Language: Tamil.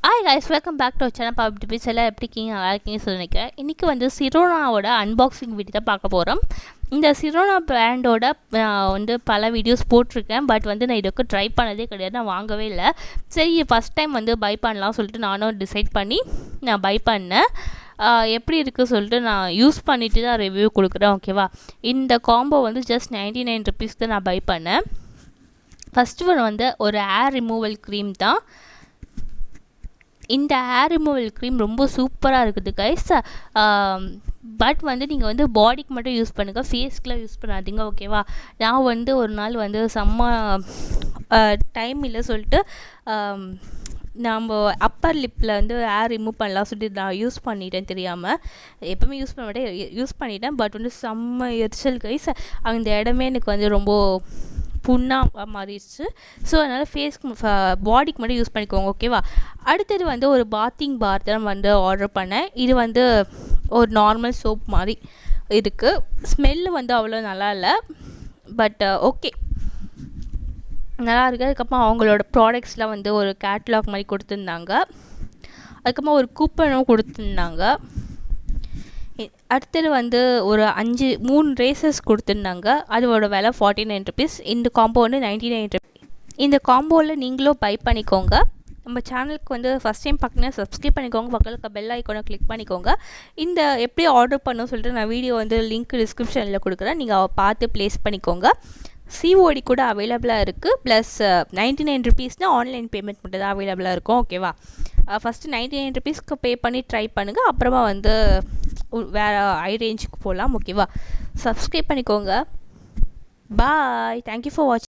Hi guys, welcome back to channel pop tips. எல்லாம் எப்படி இருக்கீங்க? நல்லா இருக்கீங்கன்னு சொல்லி நினைக்கிறேன். இன்றைக்கி வந்து சிரோனாவோட அன்பாக்சிங் வீடியோ தான் பார்க்க போகிறோம். இந்த சிரோனா பிராண்டோட வந்து பல வீடியோஸ் போட்டிருக்கேன். பட் வந்து நான் இதுக்கு ட்ரை பண்ணதே கிடையாது, நான் வாங்கவே இல்லை. சரி, ஃபஸ்ட் டைம் வந்து பை பண்ணலாம் சொல்லிட்டு நானும் டிசைட் பண்ணி நான் பை பண்ணேன். எப்படி இருக்குது சொல்லிட்டு நான் யூஸ் பண்ணிவிட்டு தான் ரிவ்யூ கொடுக்குறேன், ஓகேவா? இந்த காம்போ வந்து ஜஸ்ட் 99 ருபீஸ் தான் நான் பை பண்ணேன். ஃபஸ்ட்டு ஒன் வந்து ஒரு ஏர் ரிமூவல் க்ரீம் தான். இந்த ஹேர் ரிமூவல் க்ரீம் ரொம்ப சூப்பராக இருக்குது கைஸ். பட் வந்து நீங்கள் வந்து பாடிக்கு மட்டும் யூஸ் பண்ணுங்கள், ஃபேஸ்க்குலாம் யூஸ் பண்ணாதீங்க, ஓகேவா? நான் வந்து ஒரு நாள் வந்து செம்ம டைம் இல்லை சொல்லிட்டு நம்ம அப்பர் லிப்பில் வந்து ஹேர் ரிமூவ் பண்ணலாம் சொல்லிட்டு நான் யூஸ் பண்ணிட்டேன் தெரியாமல். எப்போவுமே யூஸ் பண்ண மாட்டேன், யூஸ் பண்ணிட்டேன். பட் வந்து செம்ம எரிச்சல் கைஸ். அந்த இடமே எனக்கு வந்து ரொம்ப புண்ணாக மாறிடுச்சு. ஸோ அதனால் ஃபேஸ்க்கு பாடிக்கு மட்டும் யூஸ் பண்ணிக்கோங்க, ஓகேவா? அடுத்தது வந்து ஒரு பாத்திங் பார் தான் வந்து ஆர்டர் பண்ணேன். இது வந்து ஒரு நார்மல் சோப் மாதிரி இருக்குது. ஸ்மெல்லு வந்து அவ்வளோ நல்லா இல்லை, பட் ஓகே, நல்லா இருக்குது. அதுக்கப்புறம் அவங்களோட ப்ராடக்ட்ஸ்லாம் வந்து ஒரு கேட்லாக் மாதிரி கொடுத்துருந்தாங்க. அதுக்கப்புறமா ஒரு கூப்பனும் கொடுத்துருந்தாங்க. அடுத்தது வந்து ஒரு 3 ரேசஸ் கொடுத்துருந்தாங்க. அதோட விலை 49 ருபீஸ். இந்த காம்போ வந்து 99 ருபீஸ். இந்த காம்போவில் நீங்களும் பை பண்ணிக்கோங்க. நம்ம சேனலுக்கு வந்து ஃபஸ்ட் டைம் பார்க்கணும், சப்ஸ்கிரைப் பண்ணிக்கோங்க, பக்கத்தில் இருக்க பெல் ஐக்கானை கிளிக் பண்ணிக்கோங்க. இந்த எப்படி ஆர்டர் பண்ணணும்னு சொல்லிட்டு நான் வீடியோ வந்து லிங்க் டிஸ்கிரிப்ஷனில் கொடுக்குறேன், நீங்கள் பார்த்து ப்ளேஸ் பண்ணிக்கோங்க. சிஓடி கூட அவைலபிளாக இருக்குது. ப்ளஸ் 99 ருபீஸ்னால் ஆன்லைன் பேமெண்ட் மட்டும் தான் அவைலபிளாக இருக்கும், ஓகேவா? ஃபஸ்ட்டு 99 ருபீஸ்க்கு பே பண்ணி ட்ரை பண்ணுங்கள், அப்புறமா வந்து வேறு ஐ ரேஞ்சுக்கு போகலாம், ஓகேவா? சப்ஸ்கிரைப் பண்ணிக்கோங்க. பாய், தேங்க்யூ ஃபார் வாட்சிங்.